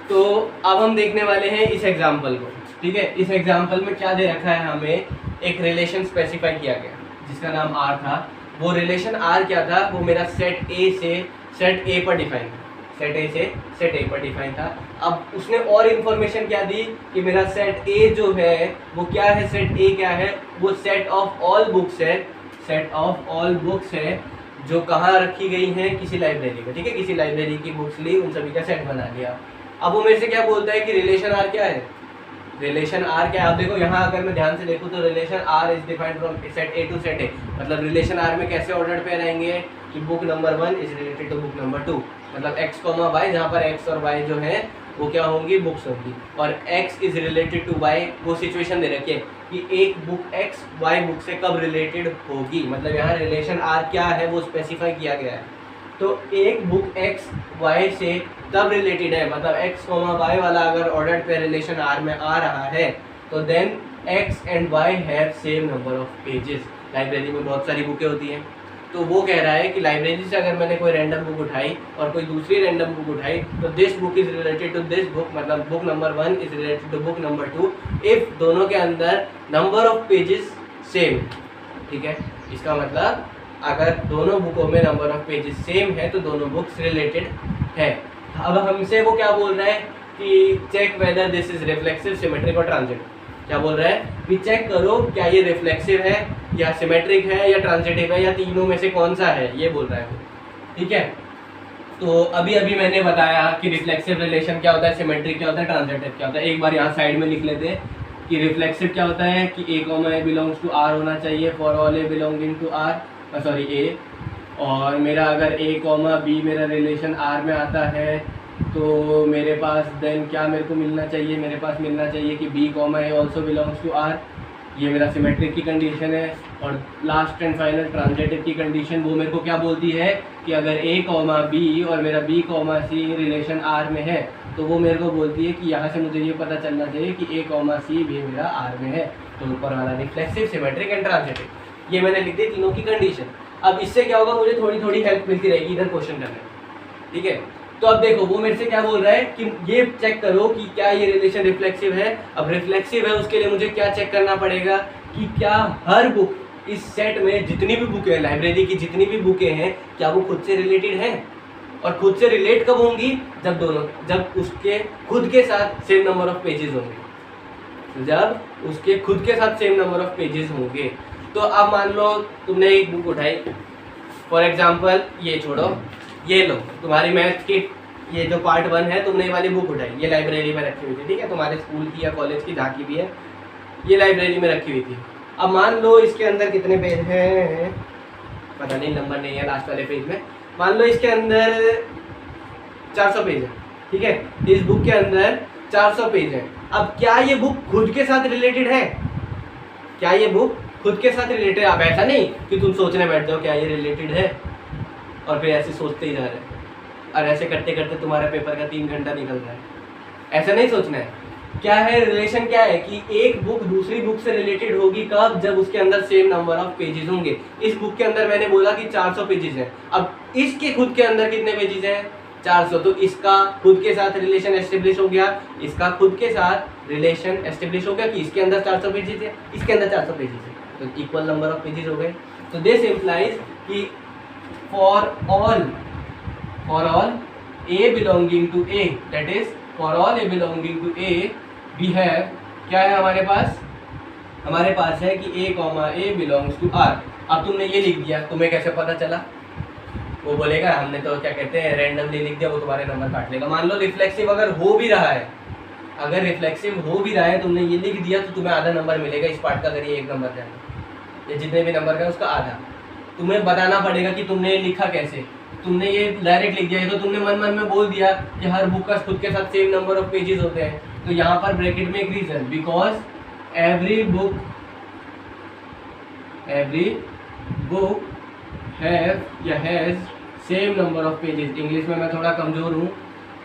तो अब हम देखने वाले हैं इस एग्जाम्पल को, ठीक है। इस एग्जाम्पल में क्या दे रखा है, हमें एक रिलेशन स्पेसिफाई किया गया जिसका नाम आर था। वो रिलेशन आर क्या था, वो मेरा सेट ए से सेट ए पर डिफाइन था, सेट ए से सेट ए पर डिफाइन था। अब उसने और इन्फॉर्मेशन क्या दी कि मेरा सेट ए जो है वो क्या है, सेट ए क्या है, वो सेट ऑफ ऑल बुक्स है, सेट ऑफ ऑल बुक्स है जो कहाँ रखी गई हैं, किसी लाइब्रेरी में, ठीक है। किसी लाइब्रेरी की बुक्स ली, उन सभी का सेट बना लिया। अब वो मेरे से क्या बोलता है कि रिलेशन आर क्या है, रिलेशन आर क्या है। आप देखो यहाँ अगर मैं ध्यान से देखूँ तो relation R is defined from set A to set A, मतलब रिलेशन आर में कैसे ऑर्डर पे रहेंगे कि book number 1 is related to book number 2, मतलब एक्स कॉमा वाई, जहाँ पर एक्स और वाई जो है वो क्या होंगी, बुक्स होंगी। और x is related to y, वो सिचुएशन दे रखी है कि एक बुक x y बुक से कब रिलेटेड होगी, मतलब यहाँ रिलेशन r क्या है वो स्पेसिफाई किया गया है। तो एक बुक x y से तब रिलेटेड है, मतलब x y वाला अगर ऑर्डर पे रिलेशन r में आ रहा है तो then x and y have same number of pages. Library में बहुत सारी बुकें होती हैं, तो वो कह रहा है कि लाइब्रेरी से अगर मैंने कोई रैंडम बुक उठाई और कोई दूसरी रैंडम बुक उठाई तो this book is related to this book, मतलब book number 1 is related to book number 2 if दोनों के अंदर नंबर ऑफ पेजेस सेम, ठीक है। इसका मतलब अगर दोनों बुकों में नंबर ऑफ पेजेस सेम है तो दोनों बुक्स रिलेटेड है। अब हमसे वो क्या बोल रहा है कि check whether this is reflexive, symmetric और ट्रांजिटिव। क्या बोल रहा है कि चेक करो क्या ये रिफ्लेक्सिव है या सिमेट्रिक है या ट्रांजिटिव है या तीनों में से कौन सा है, ये बोल रहा है वो, ठीक है। तो अभी अभी मैंने बताया कि रिफ्लेक्सिव रिलेशन क्या होता है, सिमेट्रिक क्या होता है, ट्रांजिटिव क्या होता है। एक बार यहाँ साइड में लिख लेते हैं कि रिफ्लेक्सिव क्या होता है कि A comma A belongs to R होना चाहिए for all A belonging to R, sorry A, और मेरा अगर ए कॉमा बी मेरा रिलेशन आर में आता है तो मेरे पास देन क्या मेरे को मिलना चाहिए, मेरे पास मिलना चाहिए कि B comma A also belongs to R, ये मेरा सिमेट्रिक की कंडीशन है। और लास्ट एंड फाइनल ट्रांजिटिव की कंडीशन वो मेरे को क्या बोलती है कि अगर ए कॉमा बी और मेरा B comma C relation R में है तो वो मेरे को बोलती है कि यहाँ से मुझे ये पता चलना चाहिए कि ए कॉमा सी भी मेरा आर में है। तो ऊपर वाला रिफ्लेक्सिव, सिमेट्रिक एंड ट्रांजिटिव, ये मैंने लिख दी तीनों की कंडीशन। अब इससे क्या होगा, मुझे थोड़ी थोड़ी हेल्प मिलती रहेगी इधर क्वेश्चन करने में, ठीक है। तो अब देखो वो मेरे से क्या बोल रहा है कि ये चेक करो कि क्या ये रिलेशन रिफ्लेक्सिव है। अब रिफ्लेक्सिव है उसके लिए मुझे क्या चेक करना पड़ेगा कि क्या हर बुक इस सेट में जितनी भी बुकें हैं, लाइब्रेरी की जितनी भी बुकें हैं, क्या वो खुद से रिलेटेड हैं। और खुद से रिलेट कब होंगी, जब उसके खुद के साथ सेम नंबर ऑफ पेजेस होंगे, जब उसके खुद के साथ सेम नंबर ऑफ पेजेस होंगे। तो अब मान लो तुमने एक बुक उठाई, फॉर एग्जाम्पल ये छोड़ो, ये लो तुम्हारी मैथ की ये जो पार्ट 1 है, तुमने ये वाली बुक उठाई, ये लाइब्रेरी में रखी हुई थी, ठीक है, तुम्हारे स्कूल की या कॉलेज की जहाँ की भी है, ये लाइब्रेरी में रखी हुई थी। अब मान लो इसके अंदर कितने पेज हैं, पता नहीं, नंबर नहीं है लास्ट वाले पेज में। मान लो इसके अंदर 400 पेज है, ठीक है, इस बुक के अंदर 400 पेज है। अब क्या ये बुक खुद के साथ रिलेटेड है, क्या ये बुक खुद के साथ रिलेटेड है। अब ऐसा नहीं कि तुम सोचने बैठ जाओ क्या ये रिलेटेड है और फिर ऐसे सोचते ही जा रहे हैं और ऐसे करते करते तुम्हारा पेपर का 3 घंटा निकल रहा है, ऐसा नहीं सोचना है। क्या है रिलेशन, क्या है कि एक बुक दूसरी बुक से रिलेटेड होगी कब, जब उसके अंदर सेम नंबर ऑफ पेजेस होंगे। इस बुक के अंदर मैंने बोला कि 400 पेजेस हैं, अब इसके खुद के अंदर कितने पेजेस हैं, 400, तो इसका खुद के साथ रिलेशन एस्टेब्लिश हो गया, इसका खुद के साथ रिलेशन एस्टेब्लिश हो गया कि इसके अंदर 400 पेजेस है, इसके अंदर 400 पेजेस है, तो इक्वल नंबर ऑफ पेजेस हो गए। तो दिस इम्प्लाइज कि for all a belonging to a, that is for all a belonging to a we have, क्या है हमारे पास है कि a comma a belongs to r। अब तुमने ये लिख दिया, तुम्हें कैसे पता चला, वो बोलेगा हमने तो क्या कहते हैं रैंडमली लिख दिया, वो तुम्हारे नंबर काट लेगा। मान लो रिफ्लेक्सिव अगर हो भी रहा है, अगर रिफ्लेक्सिव हो भी रहा है, तुमने ये लिख दिया तो तुम्हें आधा नंबर मिलेगा इस पार्ट का, अगर ये 1 नंबर जाएगा या जितने भी नंबर का उसका आधा। तुम्हें बताना पड़ेगा कि तुमने लिखा कैसे, तुमने ये डायरेक्ट लिख दिया है तो तुमने मन में बोल दिया कि हर बुक का खुद के साथ सेम नंबर ऑफ पेजेस होते हैं। तो यहाँ पर ब्रैकेट में एक reason, because every book have या has same number of pages. English में मैं थोड़ा कमज़ोर हूँ,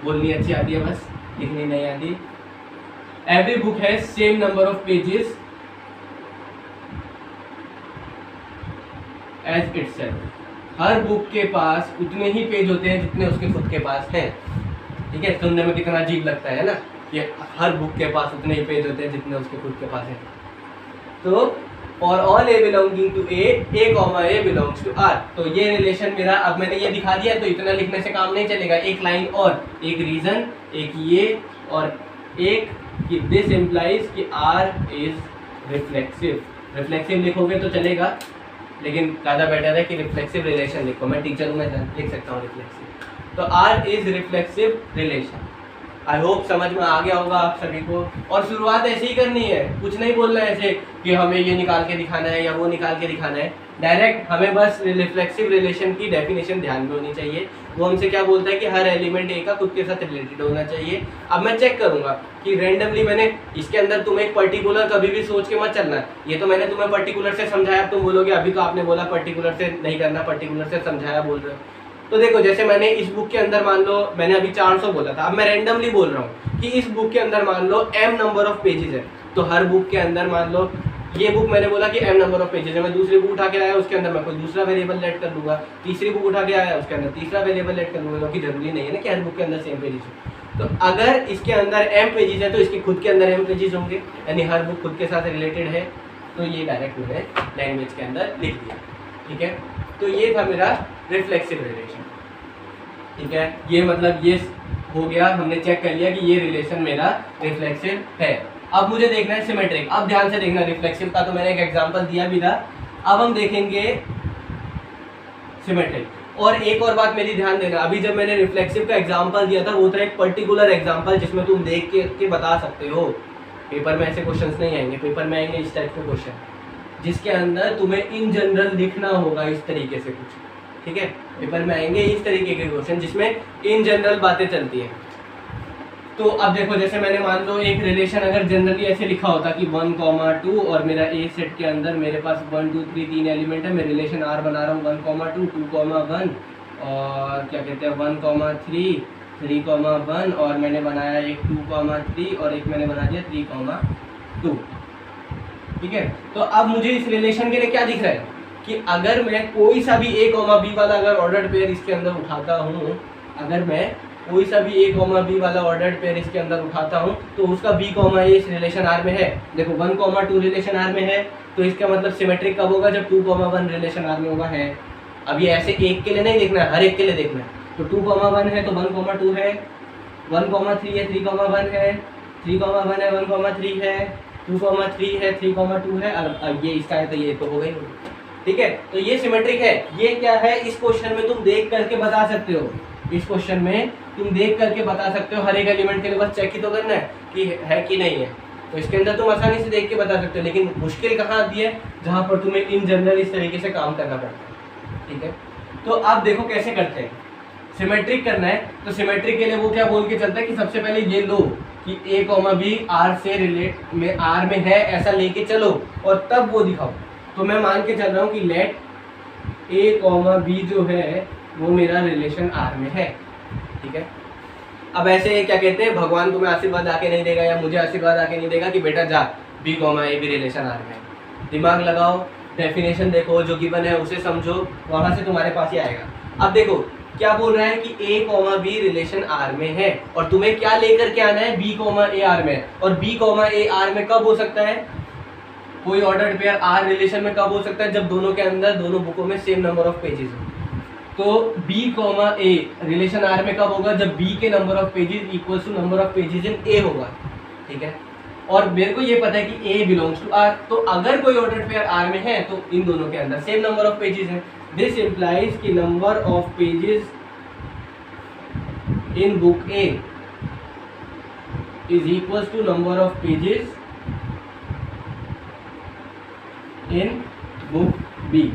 बोलनी अच्छी आती है बस, लिखनी नहीं आती। Every book has same number of pages as itself. हर बुक के पास उतने ही पेज होते हैं जितने उसके खुद के पास हैं। ठीक है, सुनने में कितना अजीब लगता है ना कि हर बुक के पास उतने ही पेज होते हैं जितने उसके खुद के पास है। तो for all A belonging to A comma A belongs to R, तो ये रिलेशन मेरा, अब मैंने ये दिखा दिया तो इतना लिखने से काम नहीं चलेगा, एक लाइन और, एक रीजन, एक ये और एक कि दिस इम्प्लाइज कि आर इज रिफ्लेक्सिव। रिफ्लेक्सिव लिखोगे तो चलेगा, लेकिन ज़्यादा बेटर है कि रिफ्लेक्सिव रिलेशन लिखो। मैं टीचर हूँ, मैं लिख सकता हूँ रिफ्लेक्सिव। तो R is reflexive relation. I hope समझ में आ गया होगा आप सभी को। और शुरुआत ऐसे ही करनी है, कुछ नहीं बोलना है ऐसे कि हमें ये निकाल के दिखाना है या वो निकाल के दिखाना है। डायरेक्ट हमें बस रिफ्लेक्सिव रिलेशन की डेफिनेशन ध्यान में होनी चाहिए। वो हमसे क्या बोलता है कि हर एलिमेंट ए का खुद के साथ रिलेटेड होना चाहिए। अब मैं चेक करूंगा कि रैंडमली मैंने इसके अंदर तुम एक पर्टिकुलर कभी भी सोच के मत चलना। ये तो मैंने तुम्हें पर्टिकुलर से समझाया, तुम बोलोगे अभी तो आपने बोला पर्टिकुलर से नहीं करना, पर्टिकुलर से समझाया बोल रहे हो। तो देखो जैसे मैंने इस बुक के अंदर मान लो मैंने अभी 400 बोला था, अब मैं रैंडमली बोल रहा हूँ कि इस बुक के अंदर मान लो m नंबर ऑफ पेजेस है, तो हर बुक के अंदर मान लो ये बुक मैंने बोला कि m नंबर ऑफ पेजेस है, मैं दूसरी बुक उठा के आया उसके अंदर मैं कोई दूसरा वेरिएबल ऐड कर लूँगा, तीसरी बुक उठा के आया उसके अंदर तीसरा वेरिएबल ऐड कर लूँगा, क्योंकि जरूरी नहीं है ना कि हर बुक के अंदर सेम पेजेस हो। तो अगर इसके अंदर m पेजेस है तो इसके खुद के अंदर m पेजेस होंगे, यानी हर बुक खुद के साथ रिलेटेड है। तो ये डायरेक्ट मैंने लैंग्वेज के अंदर लिख दिया। ठीक है, तो ये था मेरा रिफ्लेक्सिव रिलेशन। ठीक है, ये मतलब ये हो गया, हमने चेक कर लिया कि ये रिलेशन मेरा रिफ्लेक्सिव है। अब मुझे देखना है सिमेट्रिक। अब ध्यान से देखना, रिफ्लेक्सिव का तो मैंने एक एग्जांपल दिया भी था, अब हम देखेंगे सिमेट्रिक। और एक और बात मेरी ध्यान देना, अभी जब मैंने रिफ्लेक्सिव का एग्जांपल दिया था वो था एक पर्टिकुलर एग्जांपल जिसमें तुम देख के बता सकते हो। पेपर में ऐसे क्वेश्चंस नहीं आएंगे, पेपर में आएंगे इस टाइप के क्वेश्चन जिसके अंदर तुम्हें इन जनरल लिखना होगा इस तरीके से कुछ। ठीक है, पेपर में आएंगे इस तरीके के क्वेश्चन जिसमें इन जनरल बातें चलती हैं। तो अब देखो जैसे मैंने मान लो एक रिलेशन अगर जनरली ऐसे लिखा होता कि 1, 2 और मेरा ए सेट के अंदर मेरे पास 1, 2, 3 तीन एलिमेंट है, मैं रिलेशन आर बना रहा हूँ 1, 2, 2, 1 और क्या कहते हैं 1, 3, 3, 1 और मैंने बनाया एक 2, 3 और एक मैंने बना दिया 3, 2। ठीक है, तो अब मुझे इस रिलेशन के लिए क्या दिख रहा है कि अगर मैं कोई सा भी a, b वाला अगर ऑर्डर्ड पेयर इसके अंदर उठाता हूँ, अगर मैं कोई सा भी a, b वाला ऑर्डर्ड पेयर इसके अंदर उठाता हूँ तो उसका b, a इस रिलेशन R में है। देखो 1, 2 रिलेशन R में है, तो इसका मतलब सिमेट्रिक कब होगा जब 2, 1 रिलेशन R में होगा है। अब ये ऐसे एक के लिए नहीं देखना है, हर एक के लिए देखना है। तो 2, 1 है तो 1, 2 है, 1, 3 है 3, 1 है, 3, 1 है 1, 3 है, 2, 3 है 3, 2 है। अब ये इसका है तो ये तो हो गई। ठीक है, तो ये सिमेट्रिक है। ये क्या है, इस क्वेश्चन में तुम देख करके बता सकते हो, इस क्वेश्चन में तुम देख करके बता सकते हो। हर एक एलिमेंट के लिए बस चेक ही तो करना है कि है कि नहीं है, तो इसके अंदर तुम आसानी से देख के बता सकते हो। लेकिन मुश्किल कहाँ आती है, जहाँ पर तुम्हें इन जनरल इस तरीके से काम करना पड़ता है। ठीक है, तो आप देखो कैसे करते हैं। सिमेट्रिक करना है तो सिमेट्रिक के लिए वो क्या बोल के चलता है कि सबसे पहले ये लो कि a, b R से रिलेट में R में है ऐसा लेके चलो और तब वो दिखाओ। तो मैं मान के चल रहा हूँ कि लेट a, b जो है वो मेरा रिलेशन R में है। ठीक है, अब ऐसे क्या कहते हैं, भगवान तुम्हें आशीर्वाद आके नहीं देगा या मुझे आशीर्वाद आके नहीं देगा कि बेटा जा b, a भी रिलेशन R में है। दिमाग लगाओ, डेफिनेशन देखो, जो गिवन है उसे समझो, वहाँ से तुम्हारे पास ही आएगा। अब देखो क्या बोल रहा है कि a, b रिलेशन R में है और तुम्हें क्या लेकर के आना है, b, a R में। और b, a R में कब हो सकता है, कोई ऑर्डर्ड पेयर R रिलेशन में कब हो सकता है, जब दोनों के अंदर दोनों बुकों में सेम नंबर ऑफ पेजेस हो। तो b, a रिलेशन R में कब होगा, जब b के number of pages equals to number of pages in a होगा। ठीक है, और मेरे को ये पता है कि a बिलोंग्स टू R, तो अगर कोई ऑर्डर्ड पेयर R में है तो इन दोनों के अंदर सेम नंबर ऑफ पेजेस हैं। दिस इम्प्लाइज कि number of pages in book A is equals to number of pages in book B।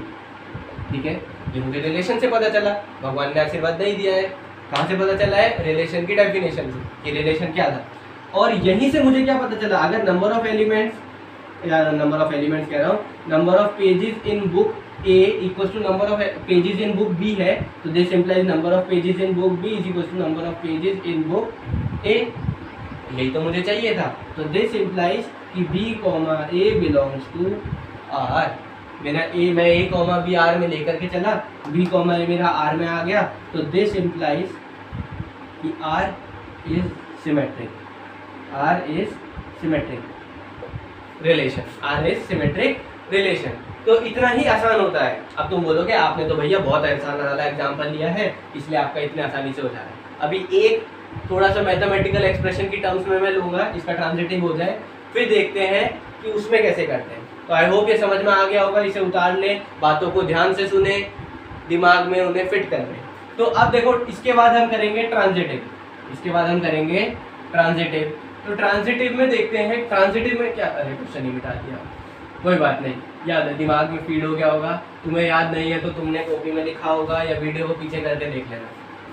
ठीक है, ये मुझे रिलेशन से पता चला, भगवान ने आशीर्वाद नहीं दिया है। कहाँ से पता चला है, रिलेशन की डेफिनेशन से कि रिलेशन क्या था। और यहीं से मुझे क्या पता चला, अगर नंबर ऑफ एलिमेंट्स या नंबर ऑफ एलिमेंट्स कह रहा हूँ, number of pages in book A equals to number of pages in book B है, तो this implies number of pages in book B is equals to number of pages in book A। यही तो मुझे चाहिए था। तो this implies कि B, A belongs to R। मेरा A, मैं A, B R में लेकर के चला, B, A मेरा R में आ गया, तो दिस इम्प्लाइज कि R is symmetric, R is symmetric relation, R is symmetric relation. तो इतना ही आसान होता है। अब तुम बोलोगे आपने तो भैया बहुत आसान वाला एग्जाम्पल लिया है इसलिए आपका इतने आसानी से हो जा रहा है। अभी एक थोड़ा सा मैथमेटिकल एक्सप्रेशन की टर्म्स में मैं लूँगा, इसका ट्रांजिटिव हो जाए, फिर देखते हैं कि उसमें कैसे करते हैं। तो आई होप ये समझ में आ गया होगा। इसे उतार लें, बातों को ध्यान से सुने, दिमाग में उन्हें फिट कर लें। तो अब देखो इसके बाद हम करेंगे ट्रांजिटिव, इसके बाद हम करेंगे ट्रांजिटिव। तो ट्रांजिटिव में देखते हैं, ट्रांजिटिव में क्या, अरे क्वेश्चन ही मिटा दिया, कोई बात नहीं, याद है, दिमाग में फीड हो गया होगा। तुम्हें याद नहीं है तो तुमने कॉपी में लिखा होगा या वीडियो को पीछे करके देख लेना।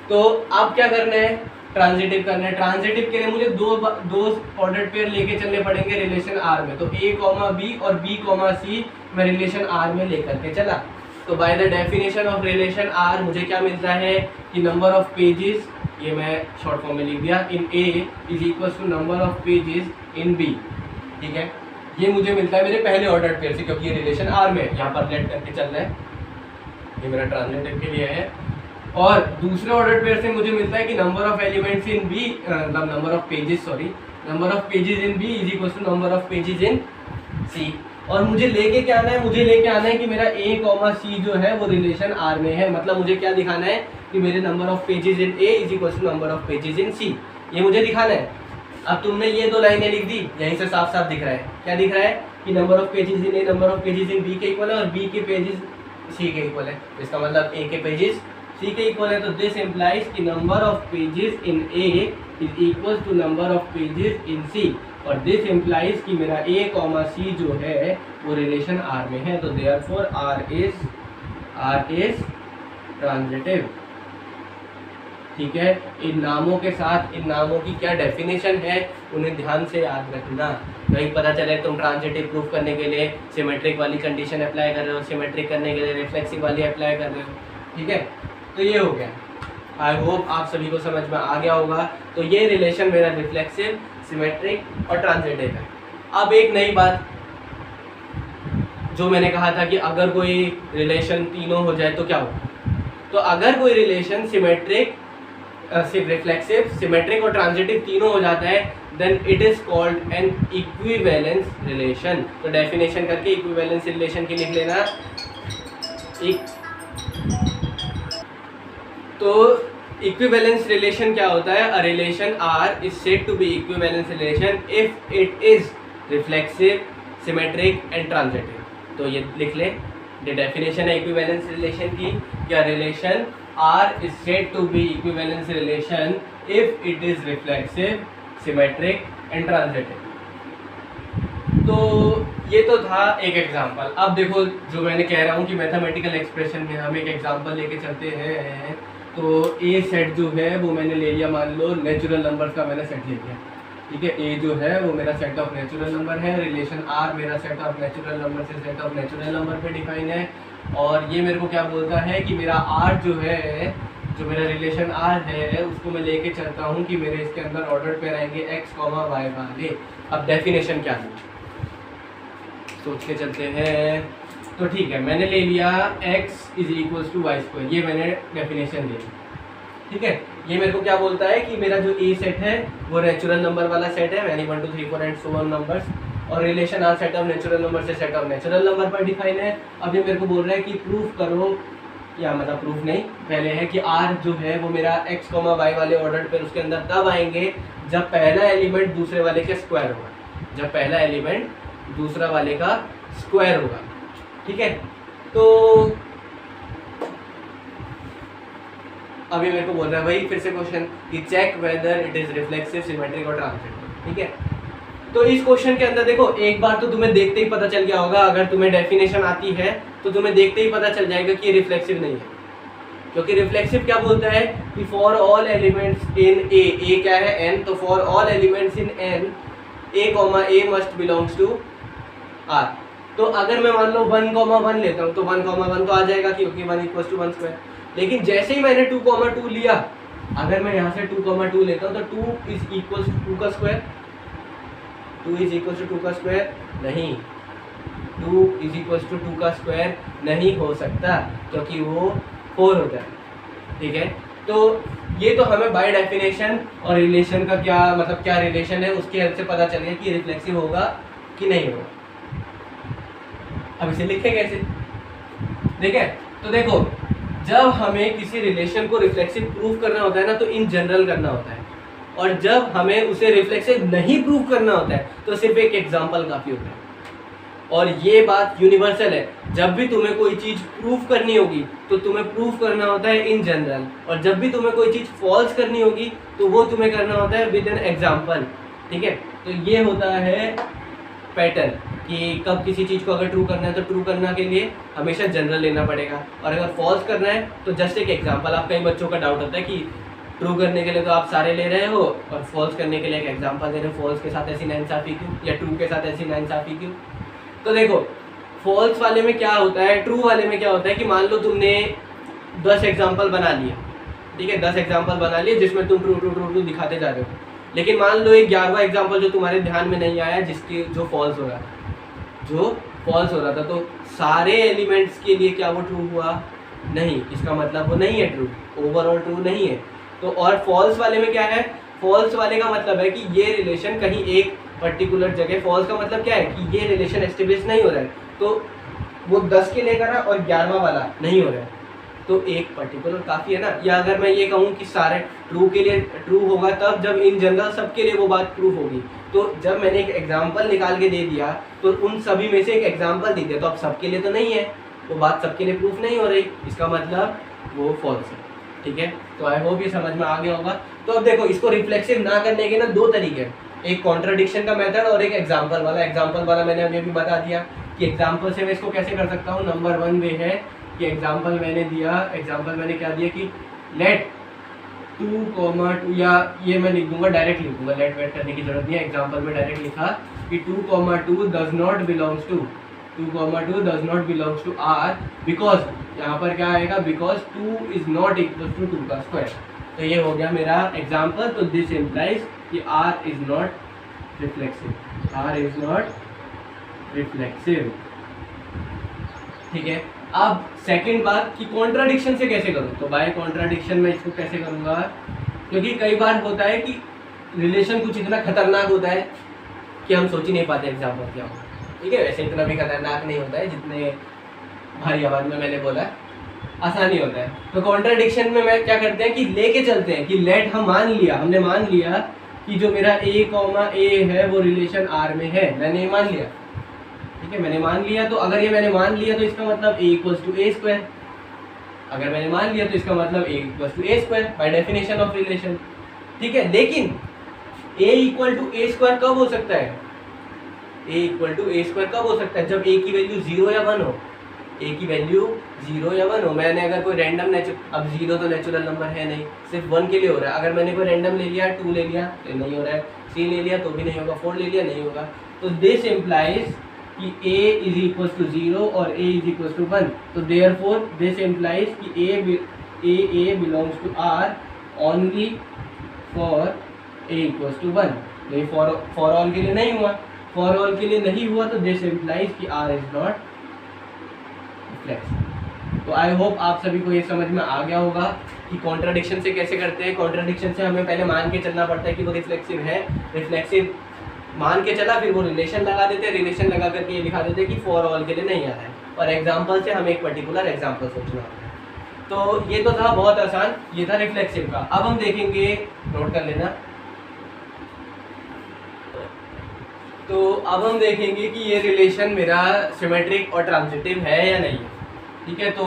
तो अब क्या करना है, ट्रांजिटिव करना है। ट्रांजिटिव के लिए मुझे दो ऑर्डर पेयर लेके चलने पड़ेंगे रिलेशन आर में। तो a, b और b, c मैं रिलेशन आर में लेकर के चला। तो by the definition of relation R मुझे क्या मिलता है कि नंबर ऑफ पेजेस, ये मैं शॉर्ट फॉर्म में लिख दिया, in a is equal to number of pages in b। ठीक है, ये मुझे मिलता है मेरे पहले ऑर्डर पेयर से, क्योंकि ये रिलेशन आर में यहाँ पर लेट करके चलना है, ये मेरा ट्रांजिटिव के लिए है। और दूसरे ऑर्डर पेयर से मुझे मिलता है कि number of elements in B, मतलब number of pages, sorry, number of pages in B is equal to number of pages in C. और मुझे लेके क्या आना है, मुझे लेके आना है कि मेरा a, c जो है वो रिलेशन r में है। मतलब मुझे क्या दिखाना है कि मेरे number of pages in a is equal to number of pages in c, ये मुझे दिखाना है। अब तुमने ये दो लाइनें लिख दी, यहीं से साफ साफ दिख रहा है, क्या दिख रहा है कि number of pages in a number of pages in b के इक्वल है और b के पेजेस c के इक्वल है। इसका मतलब a के पेजेस c के इक्वल है। तो दिस इम्प्लाइज कि number of pages in a is equal to number of pages in c, और दिस इम्प्लाइज कि मेरा a, c जो है वो रिलेशन r में है। तो देयरफॉर r इज ट्रांजिटिव। ठीक है, इन नामों के साथ इन नामों की क्या डेफिनेशन है उन्हें ध्यान से याद रखना। कहीं पता चले तुम ट्रांजिटिव प्रूफ करने के लिए सिमेट्रिक वाली कंडीशन अप्लाई कर रहे हो, सिमेट्रिक करने के लिए रिफ्लेक्सिव वाली अप्लाई कर रहे हो। ठीक है, तो ये हो गया। आई होप आप सभी को समझ में आ गया होगा। तो ये रिलेशन मेरा रिफ्लेक्सिव, सिमेट्रिक और ट्रांजिटिव है। अब एक नई बात जो मैंने कहा था कि अगर कोई रिलेशन तीनों हो जाए तो क्या होगा। तो अगर कोई रिलेशन सिमेट्रिक, रिफ्लेक्सिव, सिमेट्रिक और ट्रांजिटिव तीनों हो जाता है then it is called an equivalence relation. तो डेफिनेशन करके इक्विवेलेंस रिलेशन की लिख लेना। तो इक्विवेलेंस रिलेशन क्या होता है, a relation R is said to be equivalence relation if it is reflexive, symmetric and transitive. तो ये लिख ले, ये डेफिनेशन है इक्विवेलेंस रिलेशन की, क्या relation R is said to be equivalence relation if it is reflexive, symmetric and transitive. तो ये तो था एक एग्जांपल। अब देखो जो मैंने कह रहा हूँ कि मैथमेटिकल एक्सप्रेशन में हम एक एग्जांपल लेके चलते हैं। तो ए सेट जो है वो मैंने ले लिया, मान लो नेचुरल नंबर्स का मैंने सेट ले लिया। ठीक है, ए जो है वो मेरा सेट ऑफ नेचुरल नंबर है, रिलेशन आर मेरा सेट ऑफ नेचुरल नंबर से सेट ऑफ नेचुरल नंबर पे डिफाइन है। और ये मेरे को क्या बोलता है कि मेरा आर जो है, जो मेरा रिलेशन आर है उसको मैं लेके चलता हूँ कि मेरे इसके अंदर ऑर्डर पेयर आएंगे x, y वाले। अब डेफिनेशन क्या है सोच के चलते हैं। तो ठीक है, मैंने ले लिया x is equals to y square, ये मैंने डेफिनेशन ले ली। ठीक है, ये मेरे को क्या बोलता है कि मेरा जो ए सेट है वो नेचुरल नंबर वाला सेट है, यानी 1 2 3 4 एंड सो ऑन नंबर्स, और relation R set of natural number से सेट ऑफ नेचुरल नंबर पर डिफाइन है। अब ये मेरे को बोल रहा है कि प्रूफ करो, या मतलब प्रूफ नहीं, पहले है कि आर जो है वो मेरा x, y वाले ऑर्डर पर उसके अंदर तब आएंगे जब पहला एलिमेंट दूसरे वाले के स्क्वायर होगा, जब पहला एलिमेंट दूसरा वाले का स्क्वायर होगा। ठीक है, तो अभी मेरे को बोल रहा है भाई फिर से क्वेश्चन कि check whether it is reflexive, symmetric और ट्रांजिटिव। ठीक है, तो इस क्वेश्चन के अंदर देखो एक बार तो तुम्हें देखते ही पता चल गया होगा, अगर तुम्हें डेफिनेशन आती है तो तुम्हें देखते ही पता चल जाएगा कि ये रिफ्लेक्सिव नहीं है। क्योंकि रिफ्लेक्सिव क्या बोलता है कि for all elements in A क्या है n, तो for all elements in n a must belongs to r। तो अगर मैं मान लो 1, 1 लेता हूँ तो 1, 1 तो आ जाएगा क्योंकि 1 इक्वल्स टू 1 स्क्वायर। लेकिन जैसे ही मैंने 2, 2 लिया, अगर मैं यहाँ से 2, 2 लेता हूँ तो 2 इज इक्वल्स टू 2 का स्क्वायर, 2 इज इक्वल्स टू 2 का स्क्वायर नहीं, 2 इज इक्वल्स टू 2 का स्क्वायर नहीं हो सकता क्योंकि वो 4 होता है। ठीक है, तो ये तो हमें बाय डेफिनेशन और रिलेशन का क्या मतलब क्या रिलेशन है उसके हेल्प से पता चल गया कि रिफ्लेक्सिव होगा कि नहीं होगा। अब इसे लिखें कैसे, ठीक है। तो देखो, जब हमें किसी रिलेशन को रिफ्लेक्सिव प्रूव करना होता है ना तो इन जनरल करना होता है, और जब हमें उसे रिफ्लेक्सिव नहीं प्रूव करना होता है तो सिर्फ एक एग्जांपल काफ़ी होता है। और ये बात यूनिवर्सल है, जब भी तुम्हें कोई चीज़ प्रूव करनी होगी तो तुम्हें प्रूव करना होता है इन जनरल, और जब भी तुम्हें कोई चीज़ फॉल्स करनी होगी तो वो तुम्हें करना होता है विद एन एग्जाम्पल, ठीक है। तो ये होता है पैटर्न कि कब किसी चीज़ को अगर ट्रू करना है तो ट्रू करने के लिए हमेशा जनरल लेना पड़ेगा, और अगर फॉल्स करना है तो जस्ट एक एग्जाम्पल। आप कई बच्चों का डाउट होता है कि ट्रू करने के लिए तो आप सारे ले रहे हो और फॉल्स करने के लिए एक एग्जाम्पल दे रहे हो, फॉल्स के साथ ऐसी नाइंसाफ़ी क्यों या ट्रू के साथ ऐसी नाइंसाफ़ी क्यों। तो देखो, फॉल्स वाले में क्या होता है, ट्रू वाले में क्या होता है कि मान लो तुमने 10 एग्जाम्पल बना लिए, ठीक है, 10 एग्जाम्पल बना लिए जिसमें तुम ट्रू ट्रू ट्रू ट्रू दिखाते जा रहे हो, लेकिन मान लो एक 11वां एग्जाम्पल जो तुम्हारे ध्यान में नहीं आया, जिसके जो फॉल्स हो रहा था, तो सारे एलिमेंट्स के लिए क्या वो ट्रू हुआ? नहीं, इसका मतलब वो नहीं है ट्रू, ओवरऑल ट्रू नहीं है। तो और फॉल्स वाले में क्या है, फॉल्स वाले का मतलब है कि ये रिलेशन कहीं एक पर्टिकुलर जगह, फॉल्स का मतलब क्या है कि ये रिलेशन एस्टेब्लिश नहीं हो रहा है, तो वो 10 के लिए करा और 11वां वाला नहीं हो रहा है, तो एक पर्टिकुलर काफ़ी है ना। या अगर मैं ये कहूँ कि सारे ट्रू के लिए ट्रू होगा तब जब इन जनरल सबके लिए वो बात प्रूफ होगी, तो जब मैंने एक एग्जाम्पल निकाल के दे दिया तो उन सभी में से एक एग्जाम्पल दे दिया, तो अब सबके लिए तो नहीं है, वो बात सबके लिए प्रूफ नहीं हो रही, इसका मतलब वो फॉल्स है, ठीक है। तो आई होप ये समझ में आ गया होगा। तो अब देखो, इसको रिफ्लेक्सिव ना करने के ना 2 तरीके हैं, एक कॉन्ट्राडिक्शन का मेथड और एक एग्जाम्पल वाला मैंने अभी बता दिया कि एग्जाम्पल से मैं इसको कैसे कर सकता हूँ। नंबर 1 वे है कि एग्जाम्पल मैंने क्या दिया कि लेट 2, या ये मैं लिख दूंगा, डायरेक्ट लिख दूंगा, लेट वेट करने की जरूरत नहीं है। एग्जाम्पल में डायरेक्ट लिखा कि 2, 2 does not belongs to R, because यहाँ पर क्या आएगा, because 2 is not equal to 2 का स्क्वायर। तो ये हो गया मेरा एग्जाम्पल। तो दिस इम्प्लाइज कि आर इज नॉट रिफ्लेक्सिव, ठीक है। अब सेकंड बात कि कॉन्ट्राडिक्शन से कैसे करूँ, तो बाय कॉन्ट्राडिक्शन मैं इसको कैसे करूँगा, क्योंकि कई बार होता है कि रिलेशन कुछ इतना खतरनाक होता है कि हम सोच ही नहीं पाते एग्जाम्पल क्या होगा, ठीक है। वैसे इतना भी खतरनाक नहीं होता है जितने भारी आवाज़ में मैंने बोला, आसानी होता है। तो कॉन्ट्राडिक्शन में मैं क्या करते हैं कि लेके चलते हैं कि लेट हमने मान लिया कि जो मेरा a, है वो रिलेशन R में है, मैंने मान लिया, ठीक है, मैंने मान लिया। तो अगर ये मैंने मान लिया तो इसका मतलब a = a², अगर मैंने मान लिया तो इसका मतलब a = a² by definition of relation, ठीक है। लेकिन a = a² कब हो सकता है, जब a की वैल्यू 0 या 1 हो, मैंने अगर कोई रैंडम अब 0 तो नेचुरल नंबर है नहीं, सिर्फ 1 के लिए हो रहा है। अगर मैंने कोई रैंडम ले लिया, 2 ले लिया तो नहीं हो रहा है, 3 ले लिया तो भी नहीं होगा, 4 ले लिया नहीं होगा। तो दिस इम्प्लाइज कि a = 0 और a = 1, तो देयरफॉर दिस इम्प्लाइज कि a belongs to R only for a = 1। तो ये फॉर ऑल के लिए नहीं हुआ, तो दिस इम्प्लाइज कि R इज नॉट रिफ्लेक्सिव। तो आई होप आप सभी को ये समझ में आ गया होगा कि कॉन्ट्राडिक्शन से कैसे करते हैं। कॉन्ट्राडिक्शन से हमें पहले मान के चलना पड़ता है कि वो रिफ्लेक्सिव है, रिफ्लेक्सिव मान के चला, फिर वो रिलेशन लगा देते हैं, रिलेशन लगा करके ये दिखा देते हैं कि फॉर ऑल के लिए नहीं आ रहा है, और एग्जाम्पल से हमें एक पर्टिकुलर एग्जाम्पल सोचना होता है। तो ये तो था बहुत आसान, ये था रिफ्लेक्सिव का। अब हम देखेंगे, नोट कर लेना, तो अब हम देखेंगे कि ये रिलेशन मेरा सिमेट्रिक और ट्रांजिटिव है या नहीं है, ठीक है। तो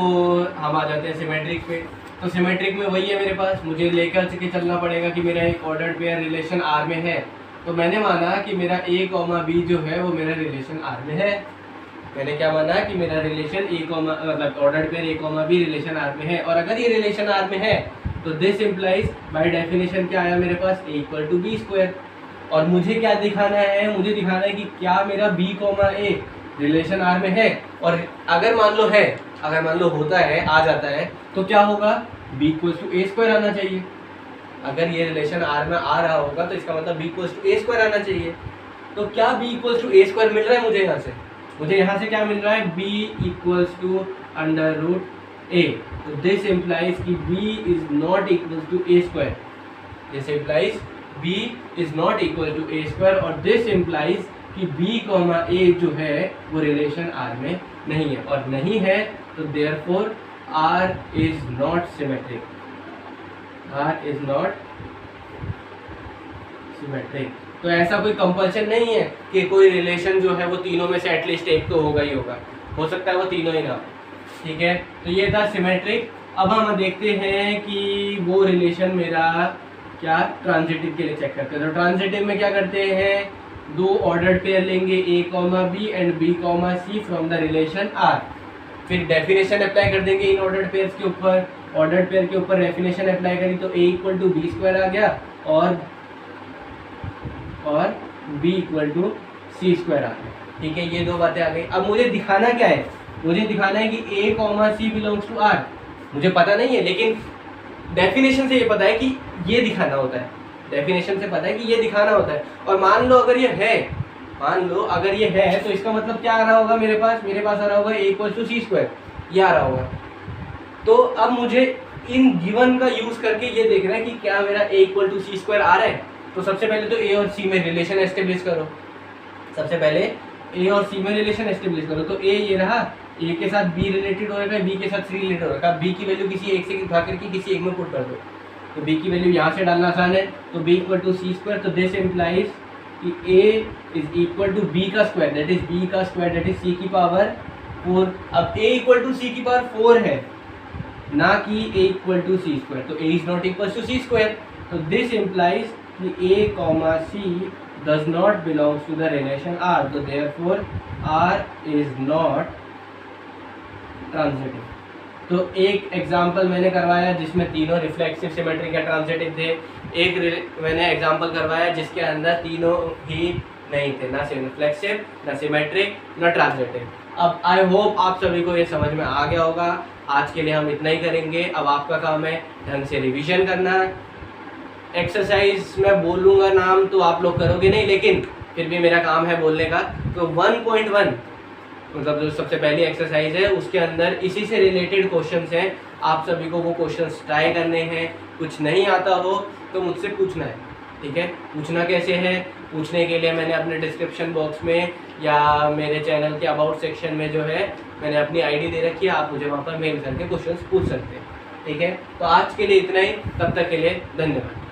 हम आ जाते हैं सिमेट्रिक पे। तो सिमेट्रिक में वही है मेरे पास, मुझे लेकर के चलना पड़ेगा कि मेरा एक ऑर्डर्ड पेयर रिलेशन R में है। तो मैंने माना कि मेरा a, b जो है वो मेरा रिलेशन R में है। मैंने क्या माना कि मेरा रिलेशन मतलब ordered pair a, b relation R में है, और अगर ये रिलेशन R में है तो दिस इम्प्लाइज बाय डेफिनेशन क्या आया मेरे पास, a = b²। और मुझे क्या दिखाना है, मुझे दिखाना है कि क्या मेरा b, a रिलेशन R में है, और अगर मान लो होता है, आ जाता है, तो क्या होगा, b = a² आना चाहिए। अगर ये रिलेशन R में आ रहा होगा तो इसका मतलब b = a² आना चाहिए। तो क्या b = a² मिल रहा है मुझे यहाँ से क्या मिल रहा है, b = √a² ए, तो दिस इम्प्लाइज कि B is not equal to A square, this implies B is not equal to A square, और दिस इम्प्लाइज कि बी कॉमा ए जो है वो रिलेशन आर में नहीं है, और नहीं है तो therefore R is not symmetric, R is not symmetric. तो ऐसा कोई कंपल्शन नहीं है कि कोई रिलेशन जो है वो तीनों में से एटलीस्ट एक तो होगा ही होगा, हो सकता है वो तीनों ही ना हो, ठीक है। तो ये था सिमेट्रिक। अब हम देखते हैं कि वो रिलेशन मेरा क्या ट्रांजिटिव के लिए चेक करते हैं। तो ट्रांजिटिव में क्या करते हैं, दो ऑर्डर्ड पेयर लेंगे A comma B and B comma C from the relation R, फिर डेफिनेशन अप्लाई कर देंगे इन ऑर्डर्ड पेयर्स के ऊपर, ऑर्डर्ड पेयर के ऊपर डेफिनेशन अप्लाई करी तो A equal to B square आ गया और b equal to C square आ गया, ठीक है। ये दो बातें आ गई। अब मुझे दिखाना क्या है, मुझे दिखाना है कि A comma C belongs to R. मुझे पता नहीं है लेकिन डेफिनेशन से ये पता है कि ये दिखाना होता है, डेफिनेशन से पता है कि ये दिखाना होता है। और मान लो अगर ये है, मान लो अगर ये है तो इसका मतलब क्या आ रहा होगा मेरे पास आ रहा होगा ए इक्वल टू सी स्क्वायर, ये आ रहा होगा। तो अब मुझे इन गिवन का यूज करके ये देखना है कि क्या मेरा ए इक्वल टू सी स्क्वायर आ रहा है। तो सबसे पहले तो ए और सी में रिलेशन एस्टेब्लिश करो, सबसे पहले ए और सी में रिलेशन एस्टेब्लिश करो। तो ए ये रहा, ए के साथ बी रिलेटेड हो रखा है, बी के साथ सी रिलेटेड हो रखा है, बी की वैल्यू किसी एक से उठा करके किसी एक में पुट कर दो, तो बी की वैल्यू यहाँ से डालना आसान है, तो B equal to C square. तो दिस इम्प्लाइज कि A is equal to B का स्क्वायर, दैट इज बी का स्क्वायर, दैट इज सी की पावर 4। अब ए इक्वल टू सी की पावर 4 है, ना कि A equal to C square, तो A is not equal to C square. तो दिस इम्प्लाइज कि a comma C does not belongs to the relation r, तो therefore r is not transitive. तो एक एग्जांपल मैंने करवाया जिसमें तीनों रिफ्लेक्सिव सिमेट्रिक या ट्रांजिटिव थे, एक मैंने एग्जांपल करवाया जिसके अंदर तीनों ही नहीं थे, ना रिफ्लेक्सिव, ना सिमेट्रिक, ना ट्रांजिटिव। अब आई होप आप सभी को ये समझ में आ गया होगा। आज के लिए हम इतना ही करेंगे। अब आपका काम है ढंग से रिवीजन करना। एक्सरसाइज मैं बोलूँगा नाम तो आप लोग करोगे नहीं, लेकिन फिर भी मेरा काम है बोलने का। तो 1.1 मतलब जो सबसे पहली एक्सरसाइज है उसके अंदर इसी से रिलेटेड क्वेश्चंस हैं, आप सभी को वो क्वेश्चंस ट्राई करने हैं। कुछ नहीं आता हो तो मुझसे पूछना है, ठीक है। पूछना कैसे है, पूछने के लिए मैंने अपने डिस्क्रिप्शन बॉक्स में या मेरे चैनल के अबाउट सेक्शन में जो है मैंने अपनी आईडी दे रखी है, आप मुझे वहाँ पर मेल करके क्वेश्चंस पूछ सकते हैं, ठीक है। तो आज के लिए इतना ही, तब तक के लिए धन्यवाद।